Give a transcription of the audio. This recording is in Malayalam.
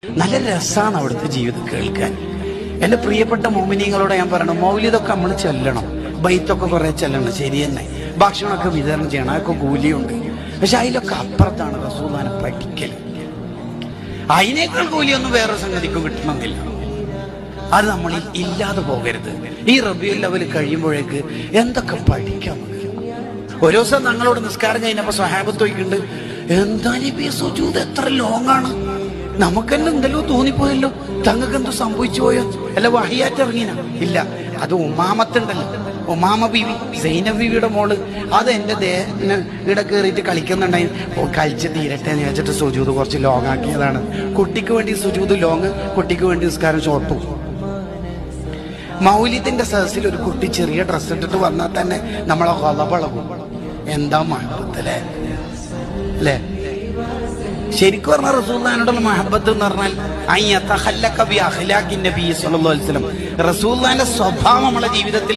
നല്ല രസമാണ് അവിടുത്തെ ജീവിതം കേൾക്കാൻ. എന്റെ പ്രിയപ്പെട്ട മോമിനിയങ്ങളോട് ഞാൻ പറയണം, മൗലിദൊക്കെ നമ്മൾ ചെല്ലണം, ബൈത്തൊക്കെ കുറെ ചെല്ലണം, ശരി തന്നെ. ഭക്ഷണമൊക്കെ വിതരണം ചെയ്യണം, അതൊക്കെ കൂലിയുണ്ട്. പക്ഷെ അതിലൊക്കെ അപ്പുറത്താണ് റസൂലുള്ളാഹിനെ പഠിക്കൽ. അതിനേക്കാൾ കൂലിയൊന്നും വേറെ സംഗതിക്കും കിട്ടണമെന്നില്ല. അത് നമ്മൾ ഇല്ലാതെ പോകരുത്. ഈ റബീഉൽ അവ്വൽ കഴിയുമ്പോഴേക്ക് എന്തൊക്കെ പഠിക്കാം. ഒരു ദിവസം ഞങ്ങളോട് നിസ്കാരം കഴിഞ്ഞപ്പോ സ്വഹാബത്ത് ചോദിക്കുന്നുണ്ട്, എന്താ നബി സുജൂദ് എത്ര ലോങ്ങാണ്, നമുക്കെല്ലാം എന്തെല്ലോ തോന്നിപ്പോയല്ലോ, തങ്ങൾക്ക് എന്തോ സംഭവിച്ചു പോയോ, അല്ല വഹിയാറ്റ് ഇറങ്ങിന? ഇല്ല, അത് ഉമാമത്തുണ്ടല്ലോ, ഉമാമ ബീവി, സൈനബ് ബീവിയുടെ മോള്, അത് എന്റെ ഇവിടെ കയറിയിട്ട് കളിക്കുന്നുണ്ടായി. കളിച്ച് തീരട്ടെ എന്ന് വെച്ചിട്ട് സുജൂദ് കുറച്ച് ലോങ് ആക്കിയതാണ്. കുട്ടിക്ക് വേണ്ടി സുജൂദ് ലോങ്, കുട്ടിക്ക് വേണ്ടി നിസ്കാരം ഷോർട്ടും. മൗലിദിന്റെ സദസ്സിൽ ഒരു കുട്ടി ചെറിയ ഡ്രസ്സ് ഇട്ടിട്ട് വന്നാൽ തന്നെ നമ്മളെ കൊലപളകും. എന്താ മഹബത്തല്ലേ അല്ലേ? ശരിക്കും പറഞ്ഞാൽ റസൂലുള്ളാഹിനോടുള്ള മഹബത്ത് എന്ന് പറഞ്ഞാൽ റസൂലുള്ളാഹിന്റെ സ്വഭാവം നമ്മളെ ജീവിതത്തിൽ